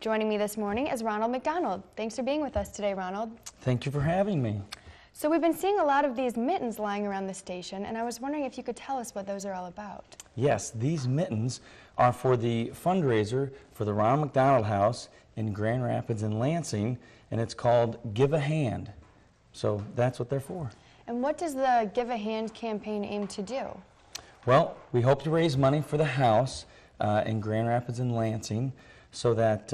Joining me this morning is Ronald McDonald. Thanks for being with us today, Ronald. Thank you for having me. So we've been seeing a lot of these mittens lying around the station, and I was wondering if you could tell us what those are all about. Yes, these mittens are for the fundraiser for the Ronald McDonald House in Grand Rapids and Lansing, and it's called Give a Hand. So that's what they're for. And what does the Give a Hand campaign aim to do? Well, we hope to raise money for the house in Grand Rapids and Lansing so that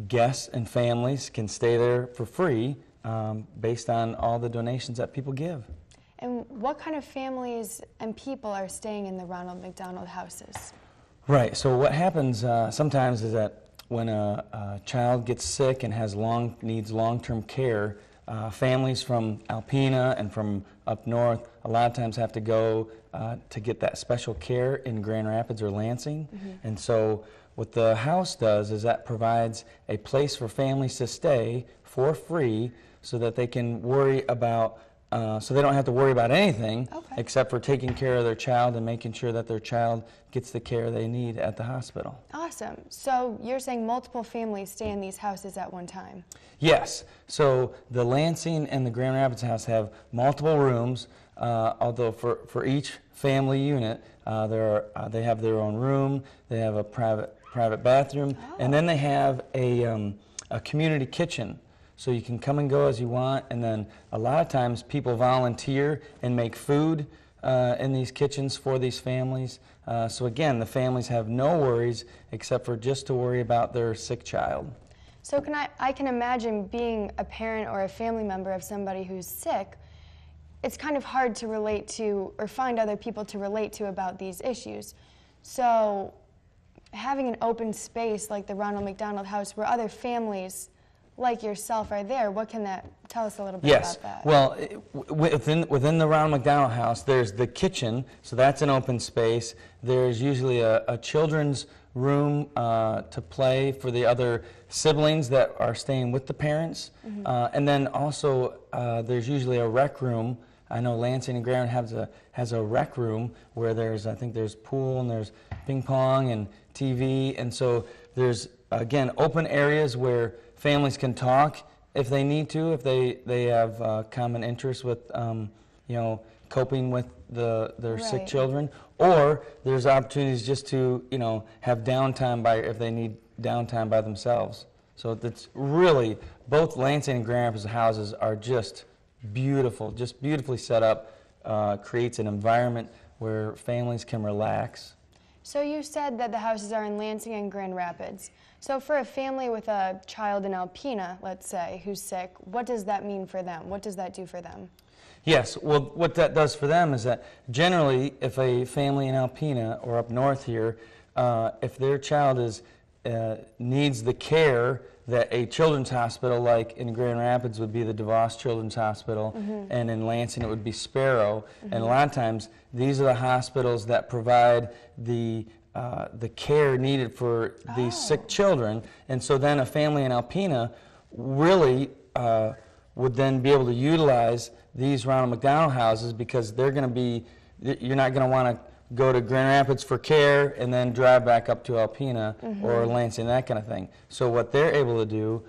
guests and families can stay there for free based on all the donations that people give. And what kind of families and people are staying in the Ronald McDonald houses? Right, so what happens sometimes is that when a child gets sick and needs long-term care, families from Alpena and from up north a lot of times have to go to get that special care in Grand Rapids or Lansing. Mm-hmm. And so what the house does is that provides a place for families to stay for free so that they can worry about, so they don't have to worry about anything except for taking care of their child and making sure that their child gets the care they need at the hospital. Awesome. So you're saying multiple families stay in these houses at one time? Yes. So the Lansing and the Grand Rapids house have multiple rooms, although for each family unit, they have their own room, they have a private bathroom, and then they have a community kitchen. So you can come and go as you want, and then a lot of times people volunteer and make food in these kitchens for these families. So again, the families have no worries except for just to worry about their sick child. So I can imagine being a parent or a family member of somebody who's sick, it's kind of hard to relate to or find other people to relate to about these issues. So having an open space like the Ronald McDonald House where other families like yourself are there, what can that tell us a little bit about that? Yes, well, within the Ronald McDonald House, there's the kitchen, so that's an open space. There's usually a children's room to play for the other siblings that are staying with the parents. Mm-hmm. And then also there's usually a rec room. I know Lansing and Grand has a rec room where I think there's pool and there's ping pong and TV, and so there's, again, open areas where families can talk if they need to, if they have common interests with, coping with their sick children, or there's opportunities just to, have downtime if they need downtime by themselves. So that's really, both Lansing and Grand Rapids houses are just beautiful, just beautifully set up, creates an environment where families can relax. So you said that the houses are in Lansing and Grand Rapids. So for a family with a child in Alpena, let's say, who's sick, what does that mean for them? What does that do for them? Yes, well, what that does for them is that generally, if a family in Alpena or up north here, if their child needs the care that a children's hospital, like in Grand Rapids would be the DeVos Children's Hospital, mm-hmm. and in Lansing it would be Sparrow, mm-hmm. and a lot of times these are the hospitals that provide the care needed for these sick children, and so then a family in Alpena really would then be able to utilize these Ronald McDonald houses because you're not going to want to go to Grand Rapids for care and then drive back up to Alpena, mm-hmm. or Lansing, that kind of thing. So what they're able to do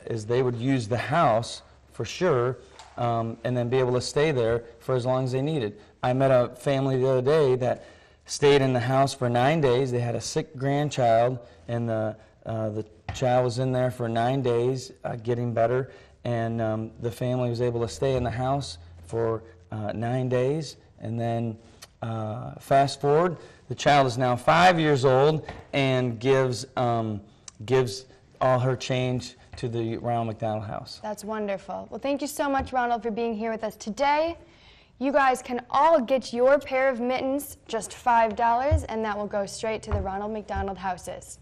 is they would use the house for sure, and then be able to stay there for as long as they needed. I met a family the other day that stayed in the house for 9 days. They had a sick grandchild, and the child was in there for 9 days, getting better, and the family was able to stay in the house for 9 days, and then fast forward, the child is now 5 years old and gives all her change to the Ronald McDonald House. That's wonderful. Well, thank you so much, Ronald, for being here with us today. You guys can all get your pair of mittens, just $5, and that will go straight to the Ronald McDonald houses.